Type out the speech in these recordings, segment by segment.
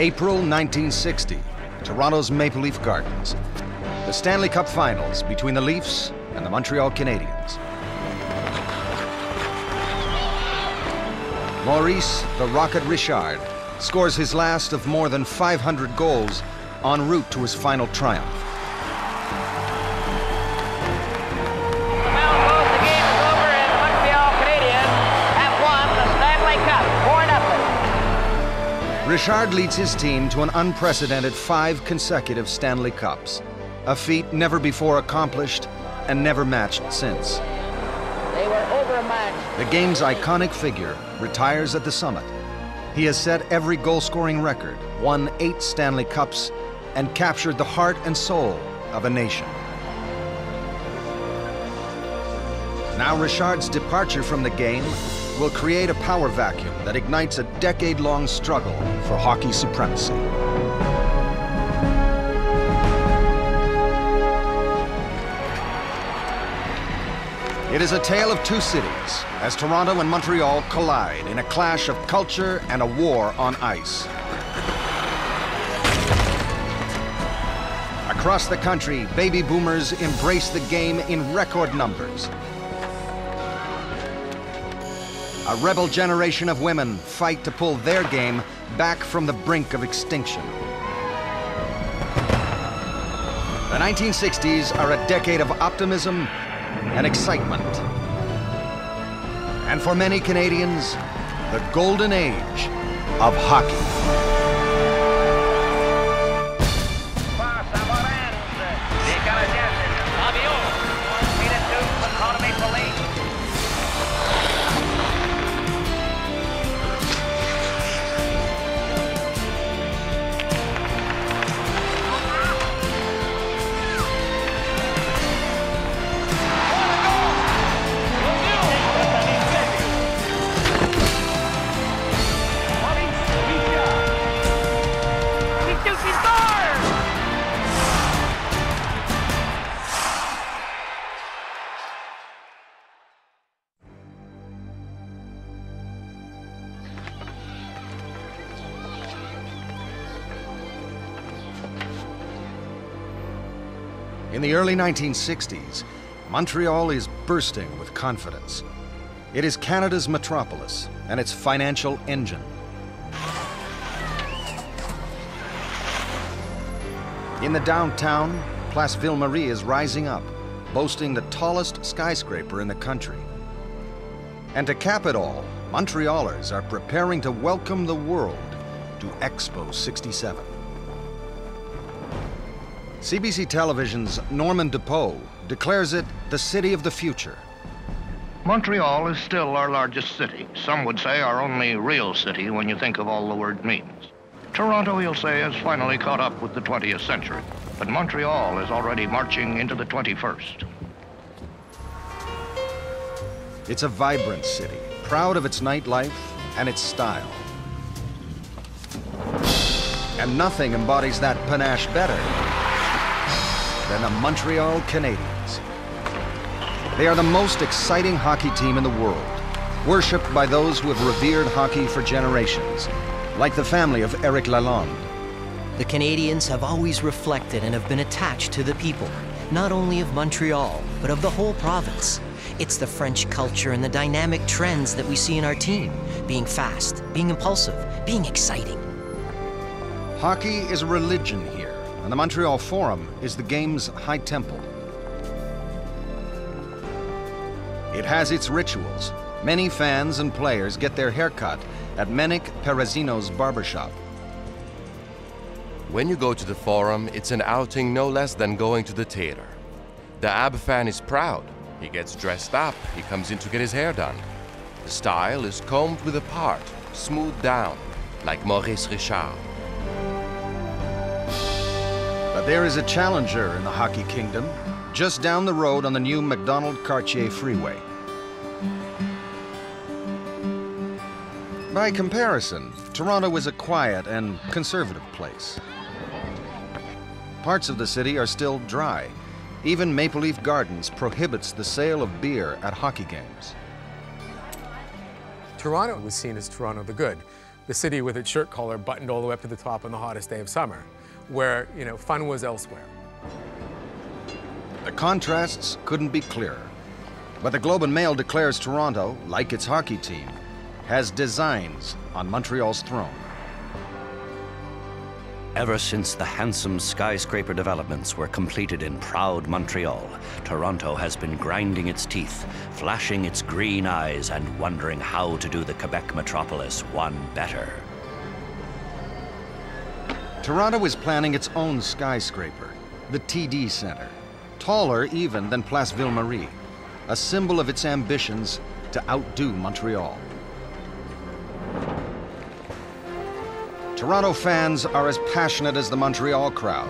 April 1960, Toronto's Maple Leaf Gardens. The Stanley Cup Finals between the Leafs and the Montreal Canadiens. Maurice "the Rocket" Richard scores his last of more than 500 goals en route to his final triumph. The bell goes, the game is over, and the Montreal Canadiens have won the Stanley Cup 4-0. Richard leads his team to an unprecedented 5 consecutive Stanley Cups, a feat never before accomplished and never matched since. They were overmatched. The game's iconic figure retires at the summit. He has set every goal-scoring record, won 8 Stanley Cups, and captured the heart and soul of a nation. Now Richard's departure from the game will create a power vacuum that ignites a decade-long struggle for hockey supremacy. It is a tale of 2 cities, as Toronto and Montreal collide in a clash of culture and a war on ice. Across the country, baby boomers embrace the game in record numbers. A rebel generation of women fight to pull their game back from the brink of extinction. The 1960s are a decade of optimism and excitement. And for many Canadians, the golden age of hockey. In the early 1960s, Montreal is bursting with confidence. It is Canada's metropolis and its financial engine. In the downtown, Place Ville-Marie is rising up, boasting the tallest skyscraper in the country. And to cap it all, Montrealers are preparing to welcome the world to Expo 67. CBC Television's Norman DePoe declares it the city of the future. Montreal is still our largest city. Some would say our only real city when you think of all the word means. Toronto, he'll say, has finally caught up with the 20th century, but Montreal is already marching into the 21st. It's a vibrant city, proud of its nightlife and its style. And nothing embodies that panache better than the Montreal Canadiens. They are the most exciting hockey team in the world, worshipped by those who have revered hockey for generations, like the family of Eric Lalonde. The Canadiens have always reflected and have been attached to the people, not only of Montreal, but of the whole province. It's the French culture and the dynamic trends that we see in our team, being fast, being impulsive, being exciting. Hockey is a religion here, and the Montreal Forum is the game's high temple. It has its rituals. Many fans and players get their haircut at Menik Perazino's barbershop. When you go to the Forum, it's an outing no less than going to the theater. The AB fan is proud. He gets dressed up, he comes in to get his hair done. The style is combed with a part, smoothed down, like Maurice Richard. But there is a challenger in the hockey kingdom, just down the road on the new McDonald-Cartier freeway. By comparison, Toronto is a quiet and conservative place. Parts of the city are still dry. Even Maple Leaf Gardens prohibits the sale of beer at hockey games. Toronto was seen as Toronto the Good. the city with its shirt collar buttoned all the way up to the top on the hottest day of summer, where, you know, fun was elsewhere. The contrasts couldn't be clearer. But the Globe and Mail declares Toronto, like its hockey team, has designs on Montreal's throne. Ever since the handsome skyscraper developments were completed in proud Montreal, Toronto has been grinding its teeth, flashing its green eyes, and wondering how to do the Quebec metropolis one better. Toronto is planning its own skyscraper, the TD Centre, taller even than Place Ville-Marie, a symbol of its ambitions to outdo Montreal. Toronto fans are as passionate as the Montreal crowd.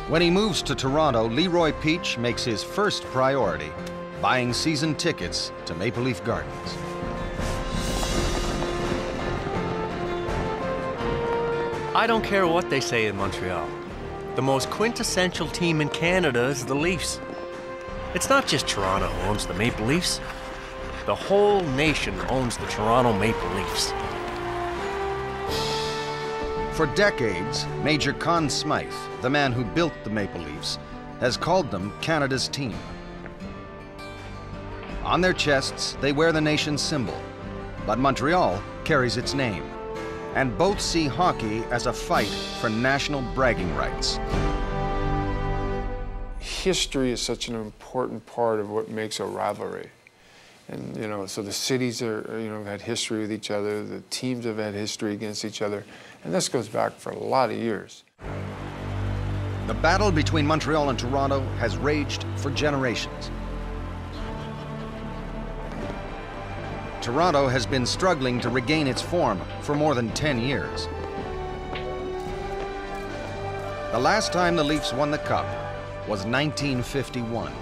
When he moves to Toronto, Leroy Peach makes his first priority buying season tickets to Maple Leaf Gardens. I don't care what they say in Montreal. The most quintessential team in Canada is the Leafs. It's not just Toronto who owns the Maple Leafs. The whole nation owns the Toronto Maple Leafs. For decades, Major Conn Smythe, the man who built the Maple Leafs, has called them Canada's team. On their chests, they wear the nation's symbol, but Montreal carries its name. And both see hockey as a fight for national bragging rights. History is such an important part of what makes a rivalry. And, you know, so the cities have had history with each other, the teams have had history against each other, and this goes back for a lot of years. The battle between Montreal and Toronto has raged for generations. Toronto has been struggling to regain its form for more than 10 years. The last time the Leafs won the Cup was 1951.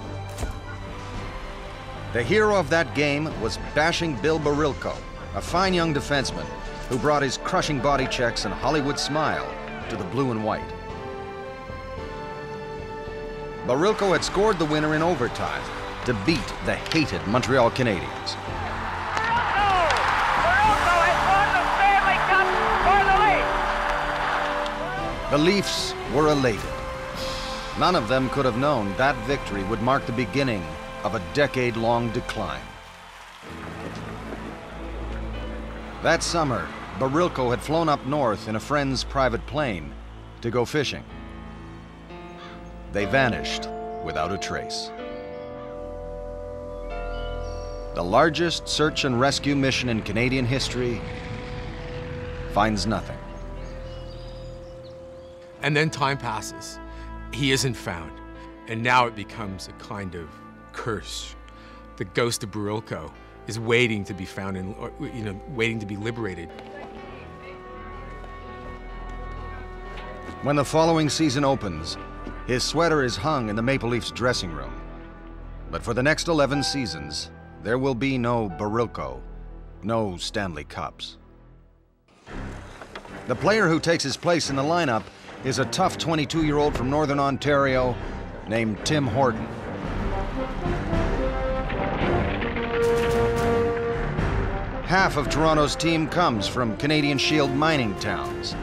The hero of that game was Bashing Bill Barilko, a fine young defenseman who brought his crushing body checks and Hollywood smile to the blue and white. Barilko had scored the winner in overtime to beat the hated Montreal Canadiens. The Leafs were elated. None of them could have known that victory would mark the beginning of a decade-long decline. That summer, Barilko had flown up north in a friend's private plane to go fishing. They vanished without a trace. The largest search and rescue mission in Canadian history finds nothing. And then time passes. He isn't found. And now it becomes a kind of curse. The ghost of Barilko is waiting to be found and, waiting to be liberated. When the following season opens, his sweater is hung in the Maple Leafs dressing room. But for the next 11 seasons, there will be no Barilko, no Stanley Cups. The player who takes his place in the lineup is a tough 22-year-old from Northern Ontario named Tim Horton. Half of Toronto's team comes from Canadian Shield mining towns.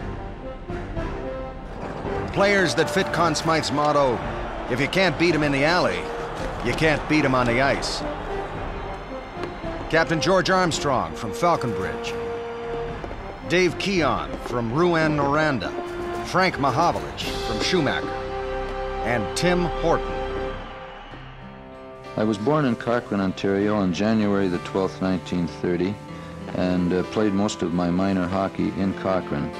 Players that fit Conn Smythe's motto, if you can't beat him in the alley, you can't beat him on the ice. Captain George Armstrong from Falconbridge. Dave Keon from Rouyn-Noranda. Frank Mahavlich from Schumacher, and Tim Horton. I was born in Cartwright, Ontario on January the 12th, 1930, and played most of my minor hockey in Cochrane.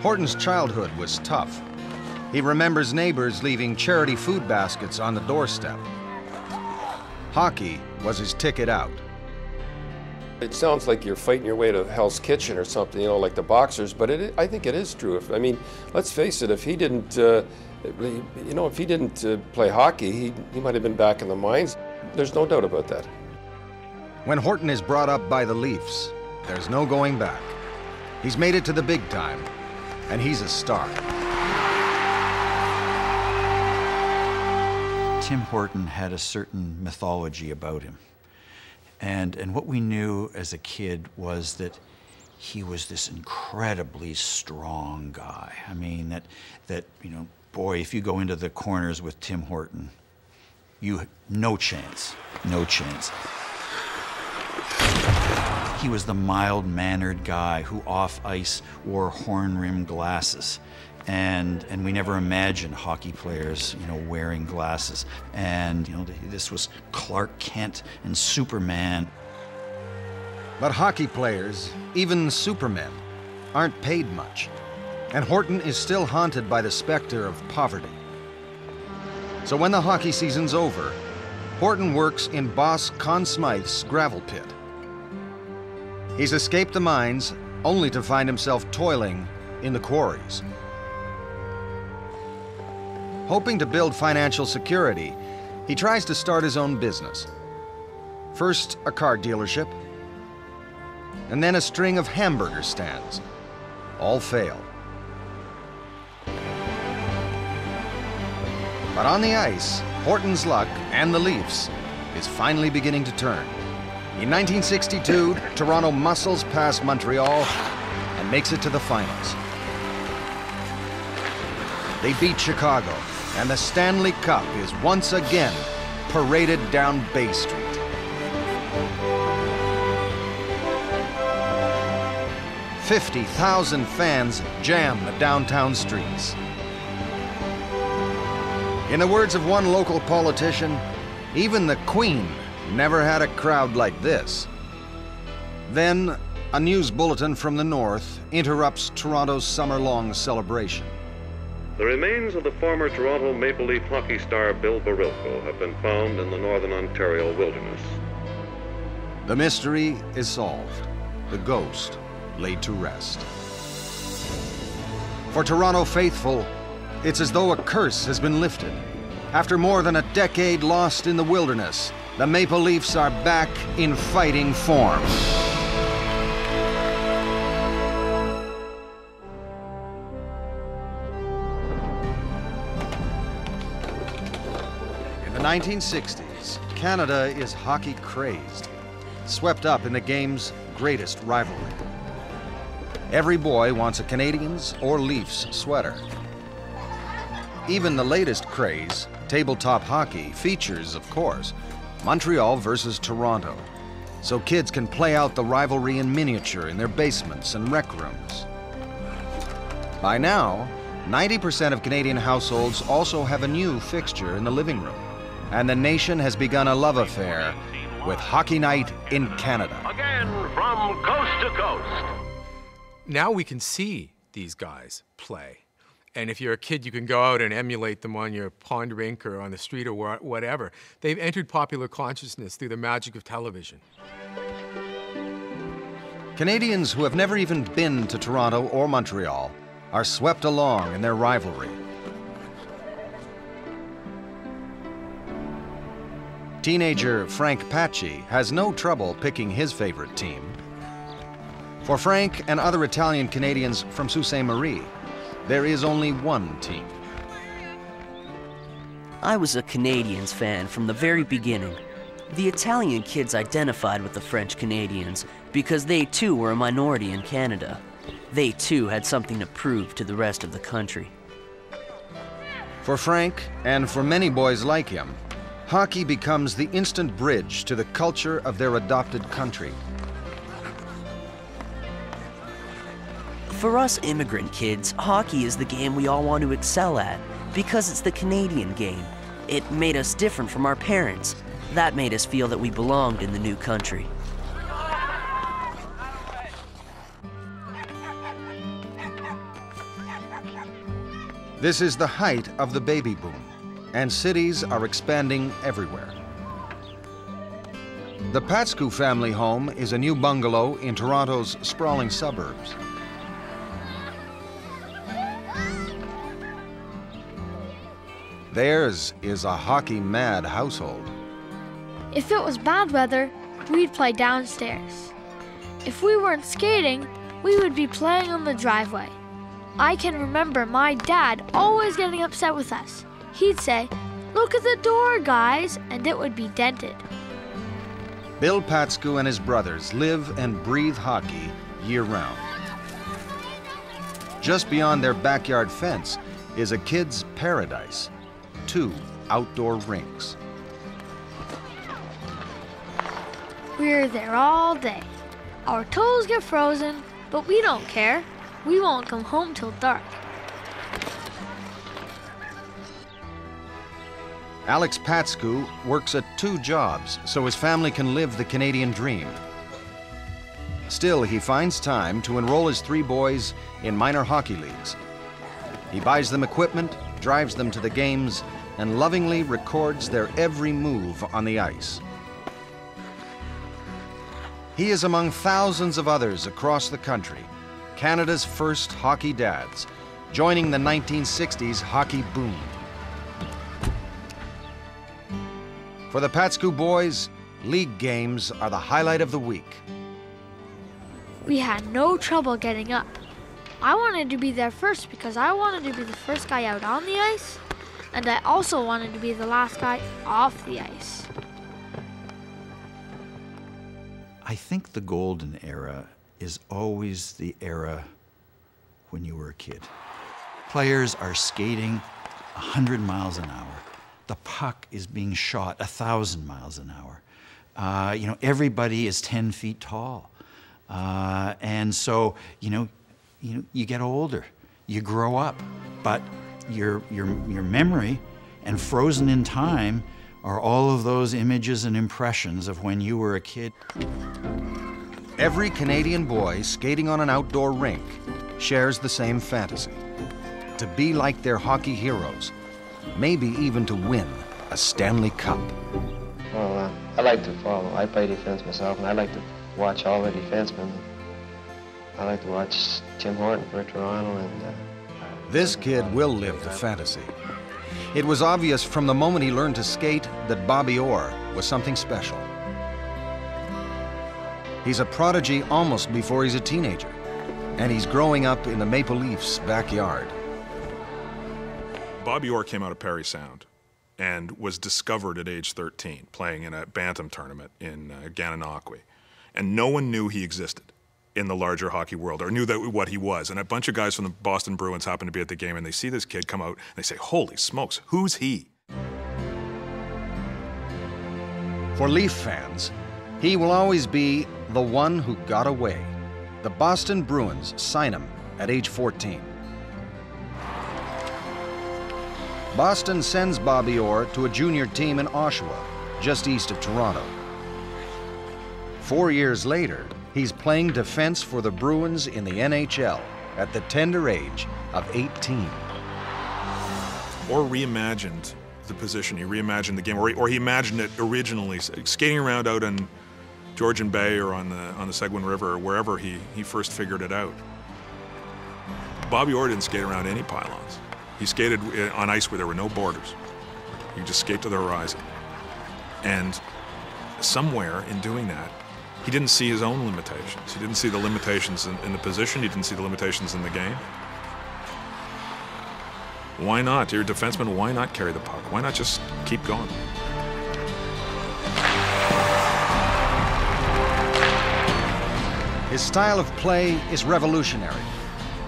Horton's childhood was tough. He remembers neighbors leaving charity food baskets on the doorstep. Hockey was his ticket out. It sounds like you're fighting your way to Hell's Kitchen or something, you know, like the boxers, but I think it is true. I mean, let's face it, if he didn't, play hockey, he might have been back in the mines. There's no doubt about that. When Horton is brought up by the Leafs, there's no going back. He's made it to the big time, and he's a star. Tim Horton had a certain mythology about him. And what we knew as a kid was that he was this incredibly strong guy. I mean, that you know, boy, if you go into the corners with Tim Horton, no chance, no chance. He was the mild-mannered guy who off ice wore horn-rimmed glasses. And we never imagined hockey players, you know, wearing glasses. And, you know, this was Clark Kent and Superman. But hockey players, even supermen, aren't paid much. And Horton is still haunted by the specter of poverty. So when the hockey season's over, Horton works in boss Conn Smythe's gravel pit. He's escaped the mines only to find himself toiling in the quarries. Hoping to build financial security, he tries to start his own business. First, a car dealership, and then a string of hamburger stands. All fail. But on the ice, Horton's luck and the Leafs is finally beginning to turn. In 1962, Toronto muscles past Montreal and makes it to the finals. They beat Chicago, and the Stanley Cup is once again paraded down Bay Street. "50,000 fans jam the downtown streets. In the words of one local politician, even the Queen never had a crowd like this. Then, a news bulletin from the north interrupts Toronto's summer-long celebration. The remains of the former Toronto Maple Leaf hockey star Bill Beliveau have been found in the northern Ontario wilderness. The mystery is solved, the ghost laid to rest. For Toronto faithful, it's as though a curse has been lifted. After more than a decade lost in the wilderness, the Maple Leafs are back in fighting form. In the 1960s, Canada is hockey crazed, swept up in the game's greatest rivalry. Every boy wants a Canadiens or Leafs sweater. Even the latest craze, tabletop hockey, features, of course, Montreal versus Toronto, so kids can play out the rivalry in miniature in their basements and rec rooms. By now, 90% of Canadian households also have a new fixture in the living room, and the nation has begun a love affair with Hockey Night in Canada. Again, from coast to coast. Now we can see these guys play. And if you're a kid, you can go out and emulate them on your pond rink or on the street or whatever. They've entered popular consciousness through the magic of television. Canadians who have never even been to Toronto or Montreal are swept along in their rivalry. Teenager Frank Pacci has no trouble picking his favorite team. For Frank and other Italian Canadians from Sault Ste. Marie, there is only one team. I was a Canadiens fan from the very beginning. The Italian kids identified with the French Canadians because they too were a minority in Canada. They too had something to prove to the rest of the country. For Frank, and for many boys like him, hockey becomes the instant bridge to the culture of their adopted country. For us immigrant kids, hockey is the game we all want to excel at because it's the Canadian game. It made us different from our parents. That made us feel that we belonged in the new country. This is the height of the baby boom, and cities are expanding everywhere. The Patsku family home is a new bungalow in Toronto's sprawling suburbs. Theirs is a hockey-mad household. If it was bad weather, we'd play downstairs. If we weren't skating, we would be playing on the driveway. I can remember my dad always getting upset with us. He'd say, "Look at the door, guys," and it would be dented. Bill Patsku and his brothers live and breathe hockey year-round. Just beyond their backyard fence is a kid's paradise, 2 outdoor rinks. We're there all day. Our toes get frozen, but we don't care. We won't come home till dark. Alex Patsku works at 2 jobs so his family can live the Canadian dream. Still, he finds time to enroll his 3 boys in minor hockey leagues. He buys them equipment, drives them to the games, and lovingly records their every move on the ice. He is among thousands of others across the country, Canada's first hockey dads, joining the 1960s hockey boom. For the Patsku boys, league games are the highlight of the week. We had no trouble getting up. I wanted to be there first because I wanted to be the first guy out on the ice, and I also wanted to be the last guy off the ice. I think the golden era is always the era when you were a kid. Players are skating 100 miles an hour. The puck is being shot 1,000 miles an hour. You know, everybody is 10 feet tall. And so, you get older, you grow up, but your memory and frozen in time are all of those images and impressions of when you were a kid. Every Canadian boy skating on an outdoor rink shares the same fantasy: to be like their hockey heroes, maybe even to win a Stanley Cup. Well, I like to follow. I play defense myself, and I like to watch all the defensemen. I like to watch Tim Horton for Toronto. And this kid will live the fantasy. It was obvious from the moment he learned to skate that Bobby Orr was something special. He's a prodigy almost before he's a teenager, and he's growing up in the Maple Leafs' backyard. Bobby Orr came out of Parry Sound and was discovered at age 13 playing in a bantam tournament in Gananoque. And no one knew he existed in the larger hockey world or knew what he was. And a bunch of guys from the Boston Bruins happened to be at the game and they see this kid come out and they say, holy smokes, who's he? For Leaf fans, he will always be the one who got away. The Boston Bruins sign him at age 14. Boston sends Bobby Orr to a junior team in Oshawa, just east of Toronto. 4 years later, he's playing defense for the Bruins in the NHL at the tender age of 18. Or reimagined the position, he reimagined the game, or he imagined it originally, skating around out in Georgian Bay or on the Seguin River or wherever he first figured it out. Bobby Orr didn't skate around any pylons. He skated on ice where there were no borders. You just skate to the horizon. And somewhere in doing that, he didn't see his own limitations. He didn't see the limitations in the position. He didn't see the limitations in the game. Why not? You're a defenseman, why not carry the puck? Why not just keep going? His style of play is revolutionary.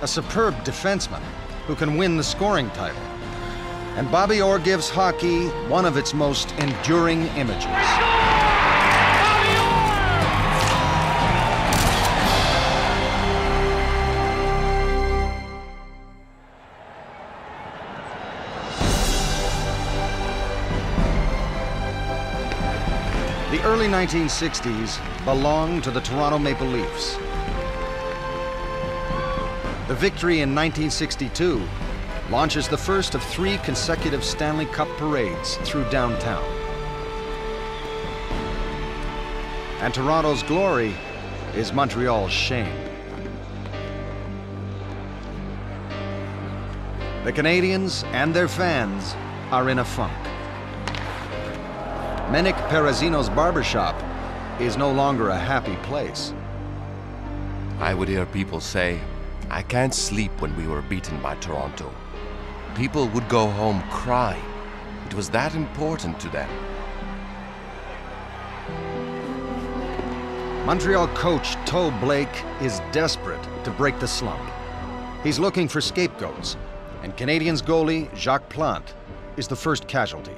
A superb defenseman who can win the scoring title. And Bobby Orr gives hockey one of its most enduring images. The early 1960s belonged to the Toronto Maple Leafs. The victory in 1962 launches the first of 3 consecutive Stanley Cup parades through downtown. And Toronto's glory is Montreal's shame. The Canadians and their fans are in a funk. Menik Perazino's barbershop is no longer a happy place. I would hear people say, I can't sleep when we were beaten by Toronto. People would go home crying. It was that important to them. Montreal coach Toe Blake is desperate to break the slump. He's looking for scapegoats, and Canadiens goalie Jacques Plante is the first casualty.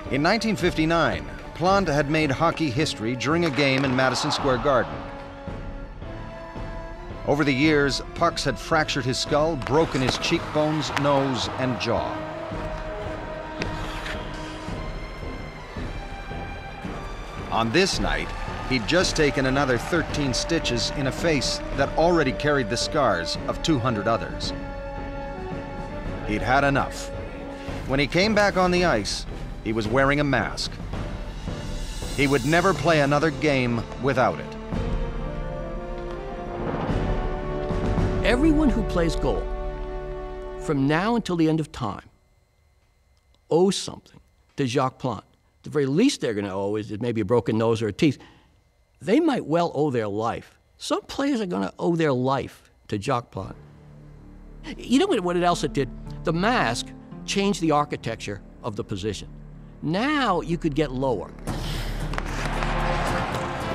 In 1959, Plante had made hockey history during a game in Madison Square Garden. Over the years, pucks had fractured his skull, broken his cheekbones, nose, and jaw. On this night, he'd just taken another 13 stitches in a face that already carried the scars of 200 others. He'd had enough. When he came back on the ice, he was wearing a mask. He would never play another game without it. Everyone who plays goal, from now until the end of time, owes something to Jacques Plante. The very least they're going to owe is maybe a broken nose or a teeth. They might well owe their life. Some players are going to owe their life to Jacques Plante. You know what else it did? The mask changed the architecture of the position. Now you could get lower.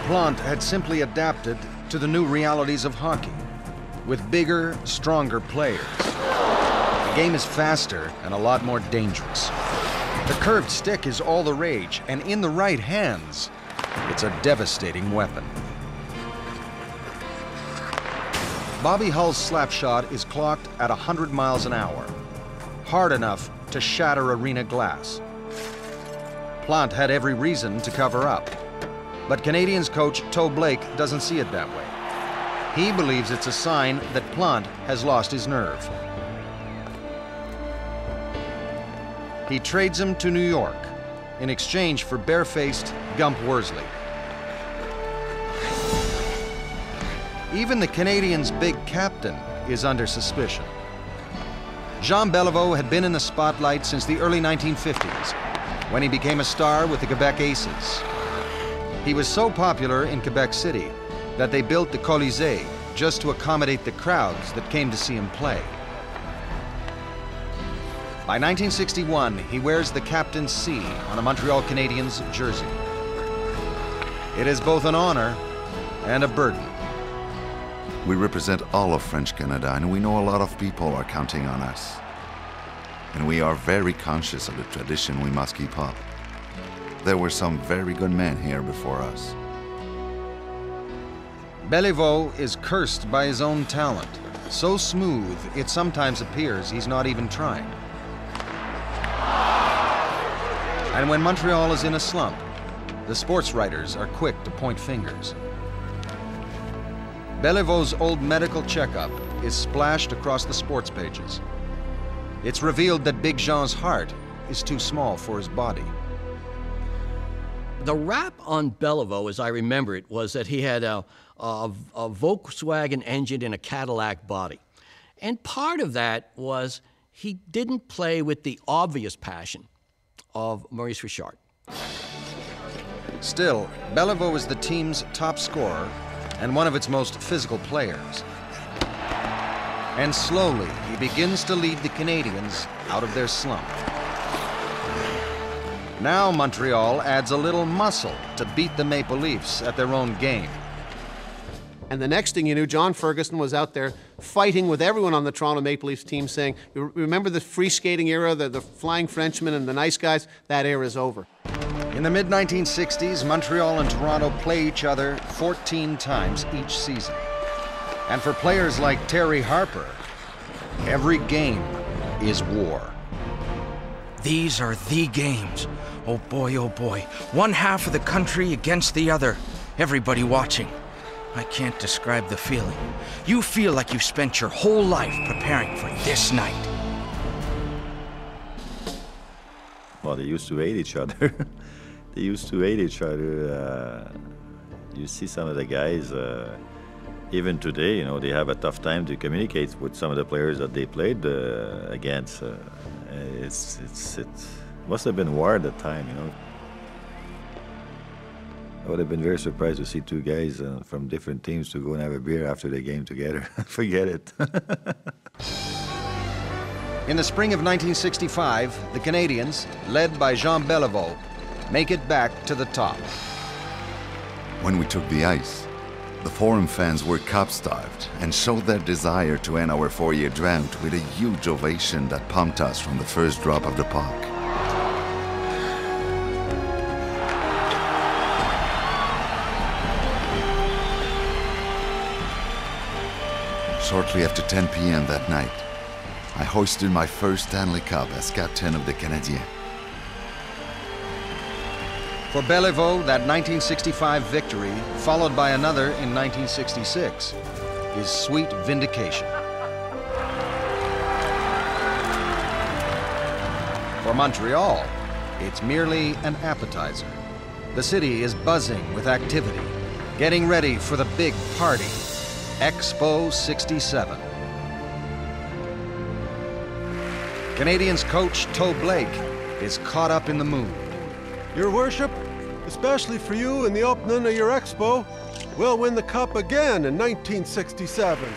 Plante had simply adapted to the new realities of hockey, with bigger, stronger players. The game is faster and a lot more dangerous. The curved stick is all the rage, and in the right hands, it's a devastating weapon. Bobby Hull's slap shot is clocked at 100 miles an hour, hard enough to shatter arena glass. Plante had every reason to cover up, but Canadiens coach Toe Blake doesn't see it that way. He believes it's a sign that Plante has lost his nerve. He trades him to New York in exchange for barefaced Gump Worsley. Even the Canadiens' big captain is under suspicion. Jean Beliveau had been in the spotlight since the early 1950s, when he became a star with the Quebec Aces. He was so popular in Quebec City that they built the Colisée just to accommodate the crowds that came to see him play. By 1961, he wears the captain's C on a Montreal Canadiens jersey. It is both an honor and a burden. We represent all of French Canada, and we know a lot of people are counting on us. And we are very conscious of the tradition we must keep up. There were some very good men here before us. Beliveau is cursed by his own talent, so smooth it sometimes appears he's not even trying. And when Montreal is in a slump, the sports writers are quick to point fingers. Belivau's old medical checkup is splashed across the sports pages. It's revealed that Big Jean's heart is too small for his body. The rap on Beliveau, as I remember it, was that he had a Volkswagen engine and a Cadillac body. And part of that was he didn't play with the obvious passion of Maurice Richard. Still, Beliveau is the team's top scorer and one of its most physical players. And slowly, he begins to lead the Canadiens out of their slump. Now Montreal adds a little muscle to beat the Maple Leafs at their own game. And the next thing you knew, John Ferguson was out there fighting with everyone on the Toronto Maple Leafs team, saying, you remember the free skating era, the Flying Frenchmen and the nice guys? That era is over. In the mid-1960s, Montreal and Toronto play each other 14 times each season. And for players like Terry Harper, every game is war. These are the games. Oh boy, one half of the country against the other. Everybody watching. I can't describe the feeling. You feel like you've spent your whole life preparing for this night. Well, they used to hate each other. They used to hate each other. You see some of the guys, even today, you know, they have a tough time to communicate with some of the players that they played against. It must have been war at the time, you know. I would have been very surprised to see two guys from different teams to go and have a beer after the game together. Forget it. In the spring of 1965, the Canadiens, led by Jean Beliveau, make it back to the top. When we took the ice, the foreign fans were cup-starved and showed their desire to end our 4-year drought with a huge ovation that pumped us from the first drop of the puck. Shortly after 10 p.m. that night, I hoisted my first Stanley Cup as captain of the Canadiens. For Beliveau, that 1965 victory, followed by another in 1966, is sweet vindication. For Montreal, it's merely an appetizer. The city is buzzing with activity, getting ready for the big party, Expo 67. Canadiens coach Toe Blake is caught up in the mood. Your Worship, especially for you in the opening of your Expo, we'll win the Cup again in 1967.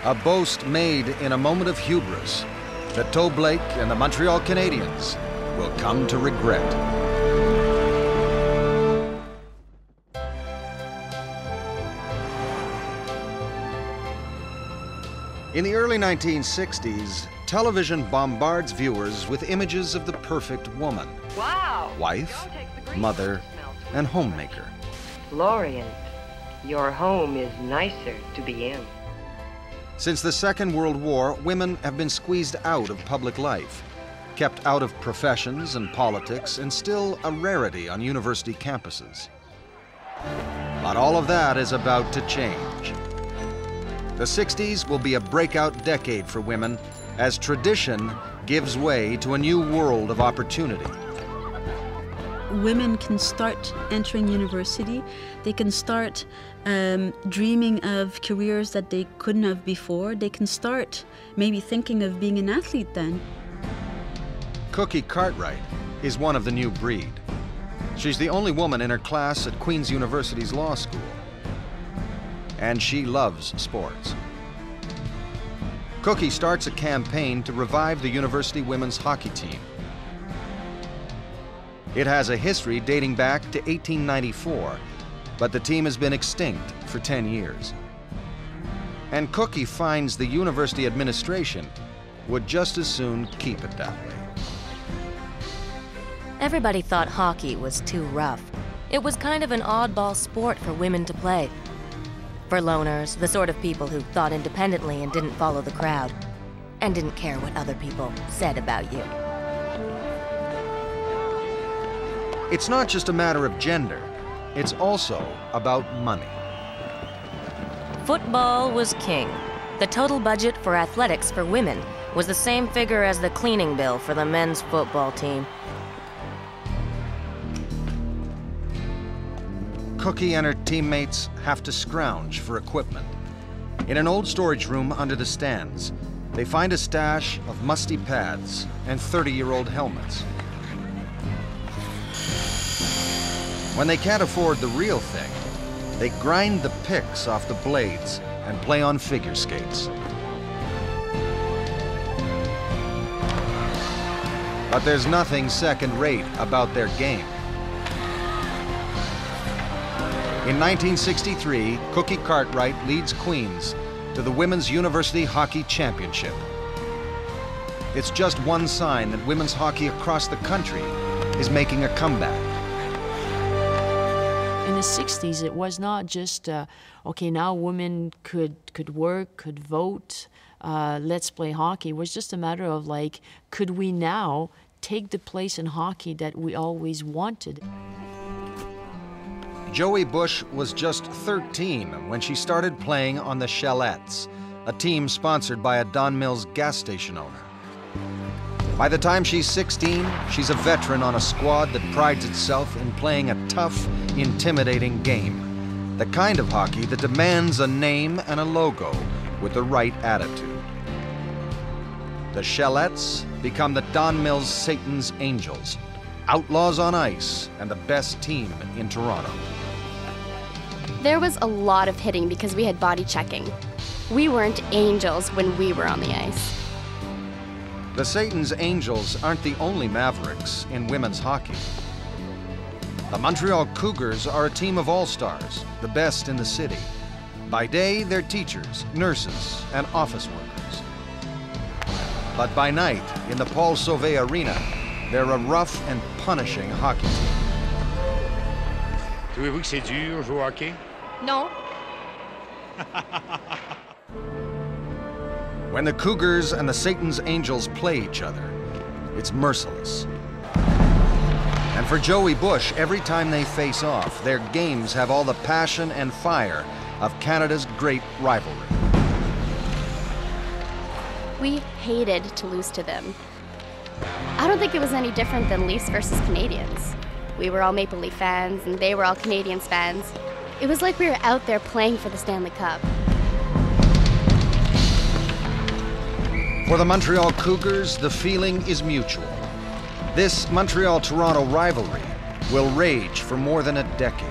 A boast made in a moment of hubris that Toe Blake and the Montreal Canadiens will come to regret. In the early 1960s, television bombards viewers with images of the perfect woman. Wow! Wife, mother, and homemaker. Florian, your home is nicer to be in. Since the Second World War, women have been squeezed out of public life, kept out of professions and politics, and still a rarity on university campuses. But all of that is about to change. The 60s will be a breakout decade for women as tradition gives way to a new world of opportunity. Women can start entering university. They can start dreaming of careers that they couldn't have before. They can start maybe thinking of being an athlete then. Cookie Cartwright is one of the new breed. She's the only woman in her class at Queen's University's law school. And she loves sports. Cookie starts a campaign to revive the university women's hockey team. It has a history dating back to 1894, but the team has been extinct for 10 years. And Cookie finds the university administration would just as soon keep it that way. Everybody thought hockey was too rough. It was kind of an oddball sport for women to play. For loners, the sort of people who thought independently and didn't follow the crowd, and didn't care what other people said about you. It's not just a matter of gender, it's also about money. Football was king. The total budget for athletics for women was the same figure as the cleaning bill for the men's football team. Cookie and her teammates have to scrounge for equipment. In an old storage room under the stands, they find a stash of musty pads and 30-year-old helmets. When they can't afford the real thing, they grind the picks off the blades and play on figure skates. But there's nothing second-rate about their game. In 1963, Cookie Cartwright leads Queens to the Women's University Hockey Championship. It's just one sign that women's hockey across the country is making a comeback. In the 60s, it was not just, okay, now women could work, could vote, let's play hockey. It was just a matter of like, could we now take the place in hockey that we always wanted? Joey Bush was just 13 when she started playing on the Shellettes, a team sponsored by a Don Mills gas station owner. By the time she's 16, she's a veteran on a squad that prides itself in playing a tough, intimidating game. The kind of hockey that demands a name and a logo with the right attitude. The Shellettes become the Don Mills Satan's Angels, outlaws on ice and the best team in Toronto. There was a lot of hitting because we had body checking. We weren't angels when we were on the ice. The Satan's Angels aren't the only Mavericks in women's hockey. The Montreal Cougars are a team of all-stars, the best in the city. By day, they're teachers, nurses, and office workers. But by night, in the Paul Sauvé Arena, they're a rough and punishing hockey team. Trouvez-vous que c'est dur jouer au hockey? Non. When the Cougars and the Satan's Angels play each other, it's merciless. And for Joey Bush, every time they face off, their games have all the passion and fire of Canada's great rivalry. We hated to lose to them. I don't think it was any different than Leafs versus Canadians. We were all Maple Leaf fans, and they were all Canadiens fans. It was like we were out there playing for the Stanley Cup. For the Montreal Cougars, the feeling is mutual. This Montreal-Toronto rivalry will rage for more than a decade.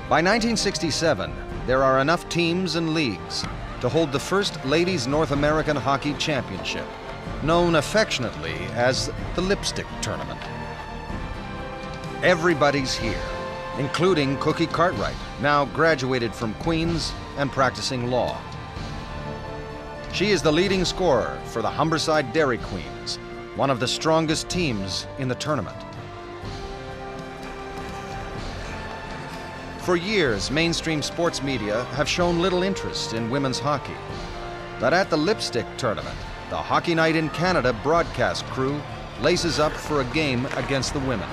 By 1967, there are enough teams and leagues to hold the first Ladies North American Hockey Championship, known affectionately as the Lipstick Tournament. Everybody's here, including Cookie Cartwright, now graduated from Queen's and practicing law. She is the leading scorer for the Humberside Dairy Queens, one of the strongest teams in the tournament. For years, mainstream sports media have shown little interest in women's hockey. But at the Lipstick Tournament, the Hockey Night in Canada broadcast crew laces up for a game against the women.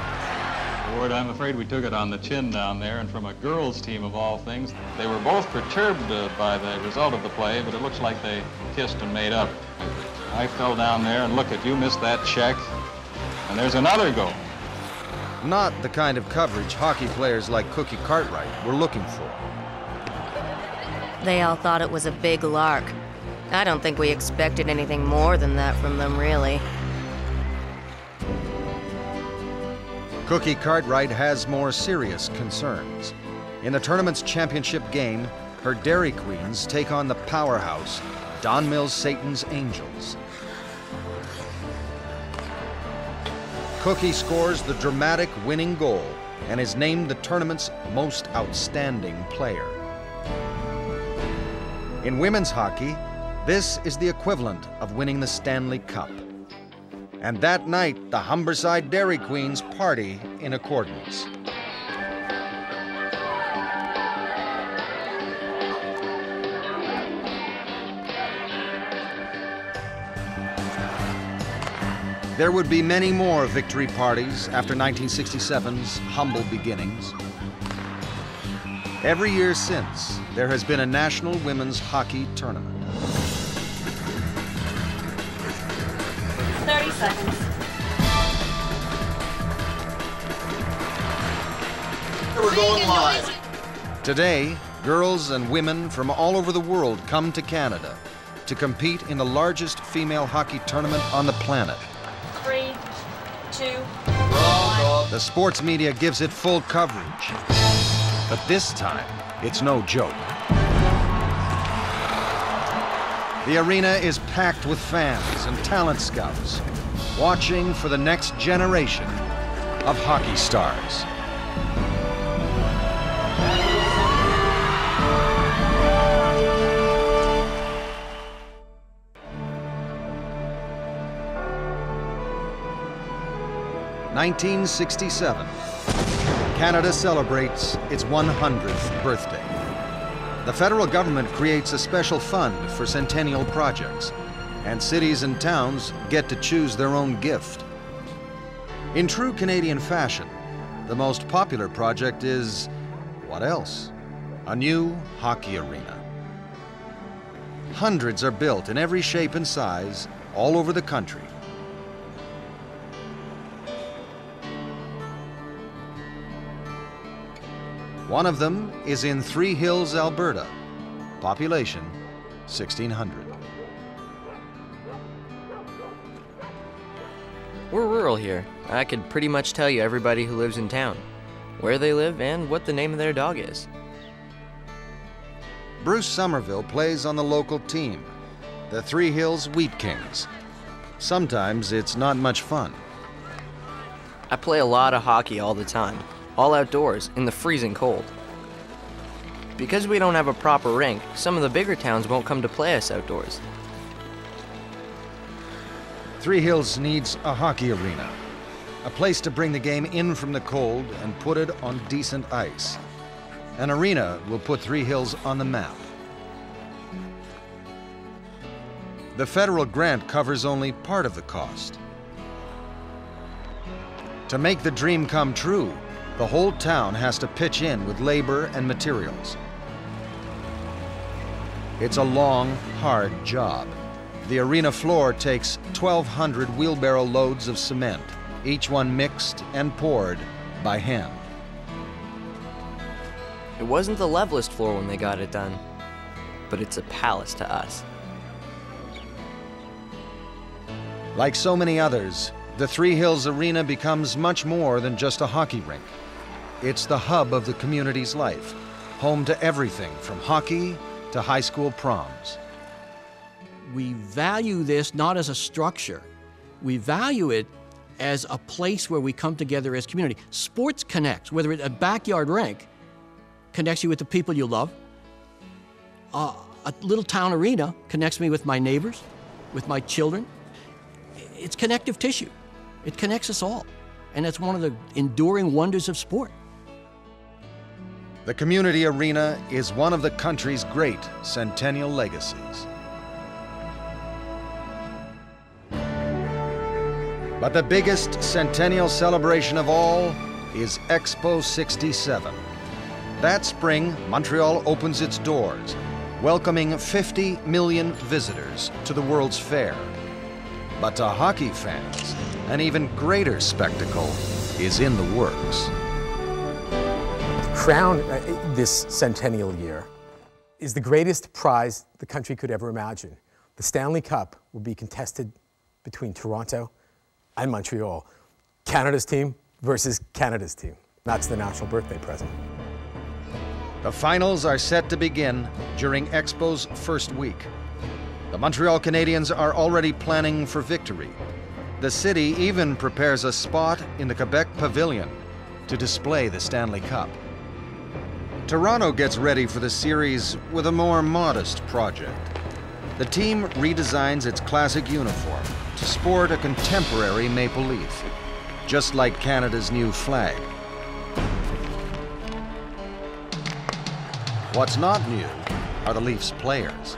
Ward, I'm afraid we took it on the chin down there, and from a girls' team of all things, they were both perturbed by the result of the play, but it looks like they kissed and made up. I fell down there, and look at you, missed that check, and there's another goal. Not the kind of coverage hockey players like Cookie Cartwright were looking for. They all thought it was a big lark. I don't think we expected anything more than that from them, really. Cookie Cartwright has more serious concerns. In the tournament's championship game, her Dairy Queens take on the powerhouse, Don Mills Satan's Angels. Cookie scores the dramatic winning goal and is named the tournament's most outstanding player. In women's hockey, this is the equivalent of winning the Stanley Cup. And that night, the Humberside Dairy Queens party in accordance. There would be many more victory parties after 1967's humble beginnings. Every year since, there has been a National Women's Hockey Tournament. 30 seconds. We're going live. Today, girls and women from all over the world come to Canada to compete in the largest female hockey tournament on the planet. 3, 2, 1. The sports media gives it full coverage. But this time, it's no joke. The arena is packed with fans and talent scouts, watching for the next generation of hockey stars. (1967). Canada celebrates its 100th birthday. The federal government creates a special fund for centennial projects, and cities and towns get to choose their own gift. In true Canadian fashion, the most popular project is, what else? A new hockey arena. Hundreds are built in every shape and size all over the country. One of them is in Three Hills, Alberta. Population, 1,600. We're rural here. I could pretty much tell you everybody who lives in town, where they live, and what the name of their dog is. Bruce Somerville plays on the local team, the Three Hills Wheat Kings. Sometimes it's not much fun. I play a lot of hockey all the time, all outdoors, in the freezing cold. Because we don't have a proper rink, some of the bigger towns won't come to play us outdoors. Three Hills needs a hockey arena, a place to bring the game in from the cold and put it on decent ice. An arena will put Three Hills on the map. The federal grant covers only part of the cost. To make the dream come true, the whole town has to pitch in with labor and materials. It's a long, hard job. The arena floor takes 1,200 wheelbarrow loads of cement, each one mixed and poured by hand. It wasn't the levelest floor when they got it done, but it's a palace to us. Like so many others, the Three Hills Arena becomes much more than just a hockey rink. It's the hub of the community's life, home to everything from hockey to high school proms. We value this not as a structure. We value it as a place where we come together as community. Sports connects, whether it's a backyard rink, connects you with the people you love. A little town arena connects me with my neighbors, with my children. It's connective tissue. It connects us all. And that's one of the enduring wonders of sport. The community arena is one of the country's great centennial legacies. But the biggest centennial celebration of all is Expo 67. That spring, Montreal opens its doors, welcoming 50 million visitors to the World's Fair. But to hockey fans, an even greater spectacle is in the works. To crown this centennial year is the greatest prize the country could ever imagine. The Stanley Cup will be contested between Toronto and Montreal. Canada's team versus Canada's team. That's the national birthday present. The finals are set to begin during Expo's first week. The Montreal Canadiens are already planning for victory. The city even prepares a spot in the Quebec Pavilion to display the Stanley Cup. Toronto gets ready for the series with a more modest project. The team redesigns its classic uniform to sport a contemporary maple leaf, just like Canada's new flag. What's not new are the Leafs players,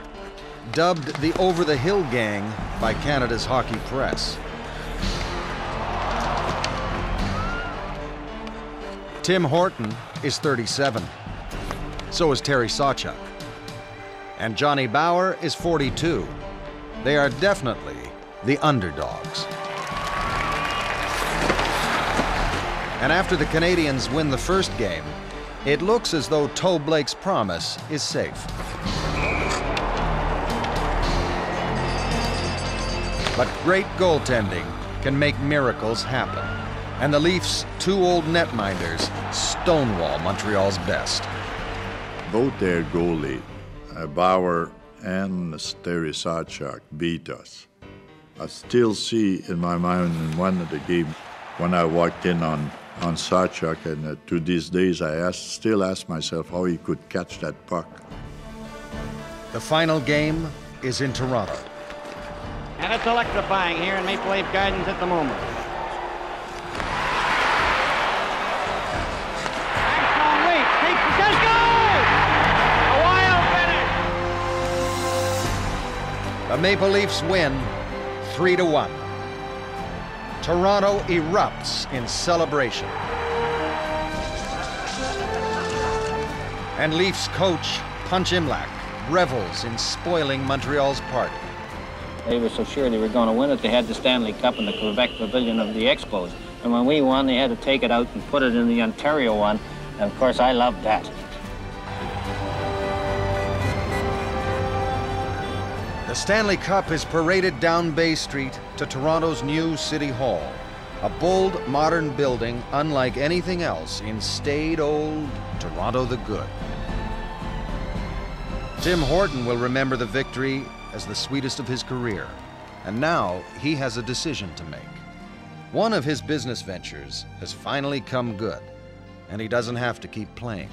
dubbed the Over-the-Hill Gang by Canada's hockey press. Tim Horton is 37. So is Terry Sawchuk. And Johnny Bower is 42. They are definitely the underdogs. And after the Canadiens win the first game, it looks as though Toe Blake's promise is safe. But great goaltending can make miracles happen. And the Leafs' two old netminders stonewall Montreal's best. Both their goalie, Bauer and Terry Sawchuk, beat us. I still see in my mind in one of the games when I walked in on Sawchuk, and to these days I still ask myself how he could catch that puck. The final game is in Toronto. And it's electrifying here in Maple Leaf Gardens at the moment. Axel Leaf takes the just goal! A wild finish! The Maple Leafs win 3-1. Toronto erupts in celebration. And Leafs coach Punch Imlach revels in spoiling Montreal's party. They were so sure they were going to win it, they had the Stanley Cup in the Quebec Pavilion of the Expos. And when we won, they had to take it out and put it in the Ontario one. And of course, I loved that. The Stanley Cup is paraded down Bay Street to Toronto's new City Hall, a bold, modern building unlike anything else in staid old Toronto the Good. Tim Horton will remember the victory as the sweetest of his career, and now he has a decision to make. One of his business ventures has finally come good, and he doesn't have to keep playing.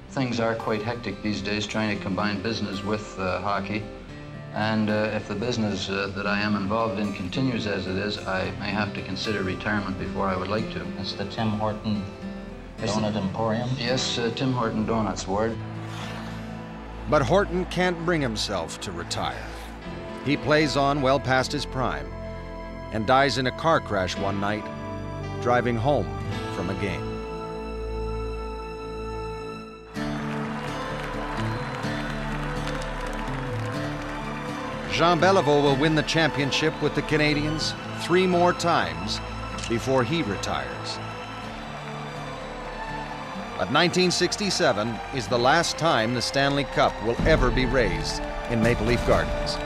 Things are quite hectic these days, trying to combine business with hockey. And if the business that I am involved in continues as it is, I may have to consider retirement before I would like to. It's the Tim Horton Donut Emporium? Yes, Tim Horton Donuts, Ward. But Horton can't bring himself to retire. He plays on well past his prime and dies in a car crash one night, driving home from a game. Jean Beliveau will win the championship with the Canadiens 3 more times before he retires. But 1967 is the last time the Stanley Cup will ever be raised in Maple Leaf Gardens.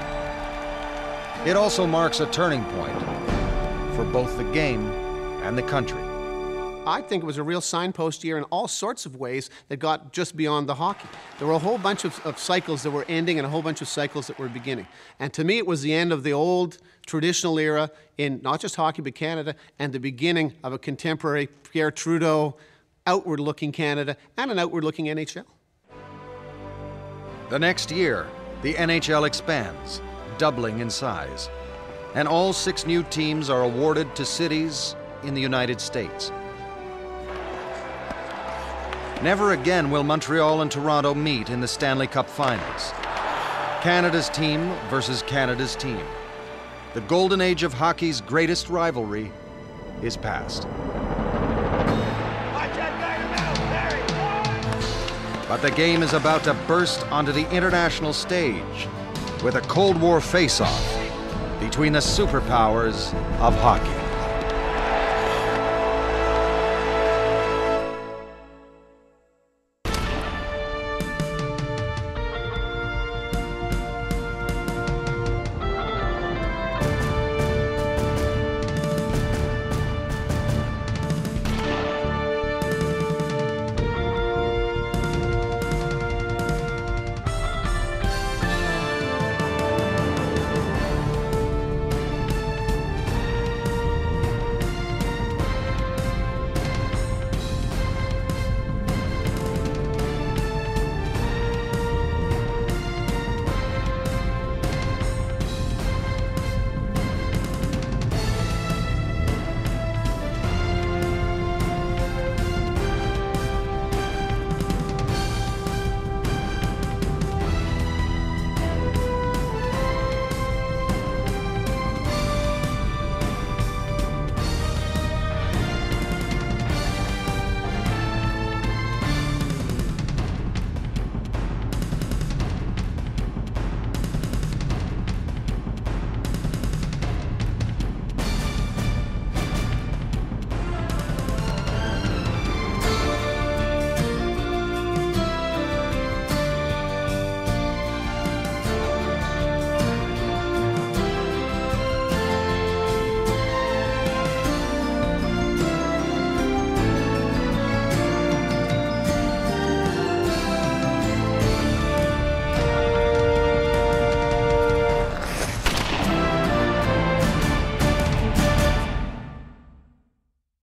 It also marks a turning point for both the game and the country. I think it was a real signpost year in all sorts of ways that got just beyond the hockey. There were a whole bunch of cycles that were ending and a whole bunch of cycles that were beginning. And to me, it was the end of the old traditional era in not just hockey, but Canada, and the beginning of a contemporary Pierre Trudeau, outward-looking Canada, and an outward-looking NHL. The next year, the NHL expands, doubling in size, and all 6 new teams are awarded to cities in the United States. Never again will Montreal and Toronto meet in the Stanley Cup Finals. Canada's team versus Canada's team. The golden age of hockey's greatest rivalry is past. But the game is about to burst onto the international stage with a Cold War face-off between the superpowers of hockey.